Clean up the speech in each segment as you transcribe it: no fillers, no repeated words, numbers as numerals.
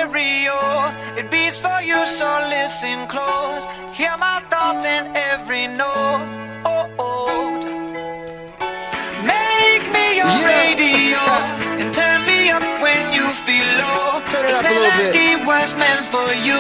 stereo. It beats for you, so listen close. Hear my thoughts in every note. Make me your radio and turn me up when you feel low. This melody was meant for you.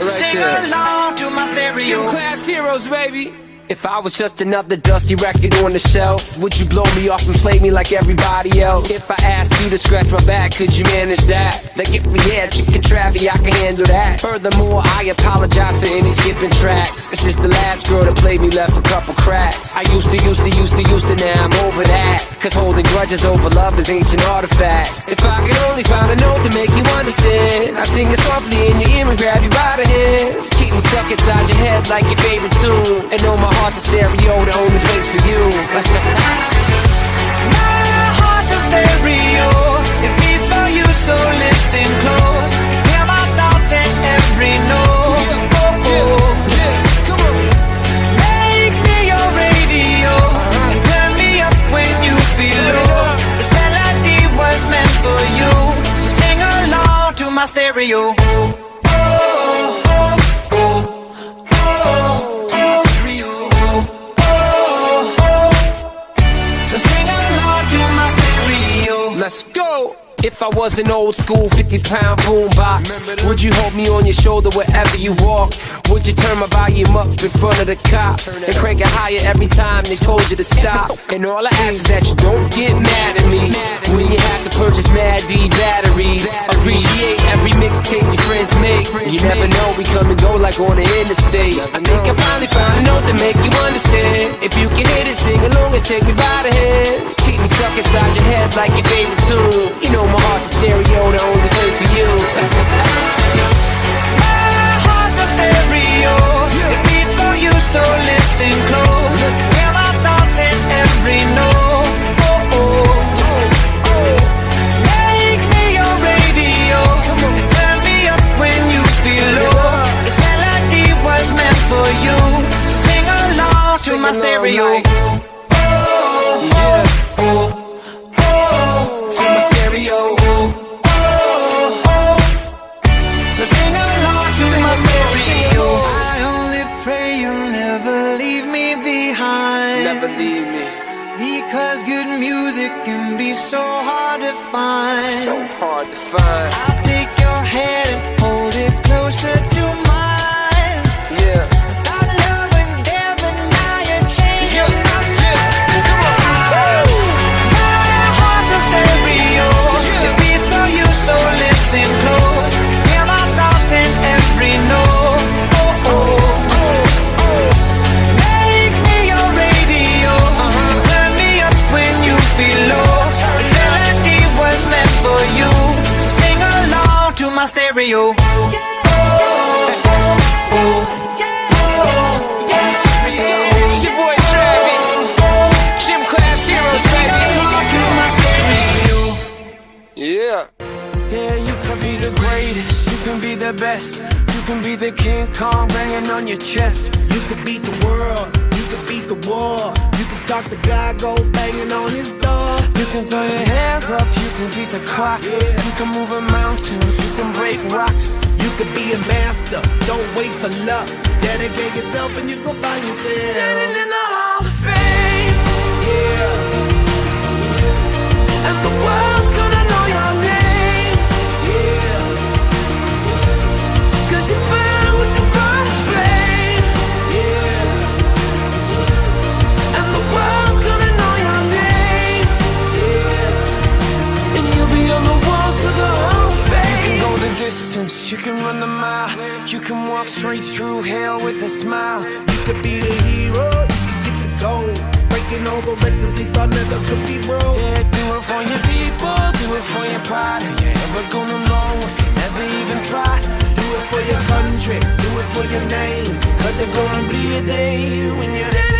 So sing along to my stereo. Class heroes, baby. If I was just another dusty record on the shelf, would you blow me off and play me like everybody else? If I asked you to scratch my back, could you manage that? Like if we had chicken travy, I can handle that. Furthermore, I apologize for any skipping tracks. It's just the last girl that played me left a couple cracks. I used to, now I'm over that. Cause holding grudges over love is ancient artifacts. If I could only find a note to make you understand, I sing it softly in your ear and grab you by the hands. Keep me stuck inside your head like your favorite tune, and know my heart's a stereo, the only place for you. My heart's a stereo. It beats for you, so listen close. Hear my thoughts in every note. Come on. Make me your radio and turn me up when you feel low. This melody was meant for you, so sing along to my stereo. Let's go! If I was an old school 50-pound boombox, would you hold me on your shoulder wherever you walk? Would you turn my volume up in front of the cops and crank it higher every time they told you to stop? And all I ask is that you don't get mad at me when you have to purchase Mad D batteries. Appreciate every mixtape your friends make. You never know, we come and go like on the interstate. I think I finally found a note to make you understand. If you can hit it, sing along and take me by the hands. Keep me stuck inside your head like your favorite tune. You know my heart's a stereo, the only place for you. My heart's a stereo. It beats for you, so listen close. Hear my thoughts in every note. Make me your radio and turn me up when you feel low. This melody was meant for you, so sing along to my stereo. So sing along to my stereo. I only pray you'll never leave me behind. Never leave me. Because good music can be so hard to find. So hard to find. I'll take your hand and hold it closer to mine. Yeah. Our love was there, but now you're changing my mind. Come on. My heart's a stereo. It beats for you, so listen close. Hear my thoughts in every note. Make me your radio and turn me up when you feel low. This melody was meant for you, so sing along to my stereo. It's your boy Travi, Gym Class Heroes, baby. Yeah. Yeah, you can be the greatest, you can be the best, you can be the King Kong banging on your chest. You could beat the world, you could beat the war. You can talk to God, go banging on his door. You can throw your hands up, you can beat the clock. You can move a mountain, you can break rocks. You could be a master, don't wait for luck. Dedicate yourself and you gon' find yourself Standing in the Hall of Fame. Yeah, And the world's gonna know your name. yeah, 'Cause you burn with the brightest flame. yeah, And the world's gonna know your name. yeah. And you'll be on the walls of the Hall of Fame. You can go the distance, you can run the mile. You can walk straight through hell with a smile. You could be the hero, you could get the gold. Breaking all the records they thought never could be broke. Yeah, do it for your people, do it for your pride. Are you ever gonna know if you never even try? Do it for your country, do it for your name. Cause there's gonna be a day when you're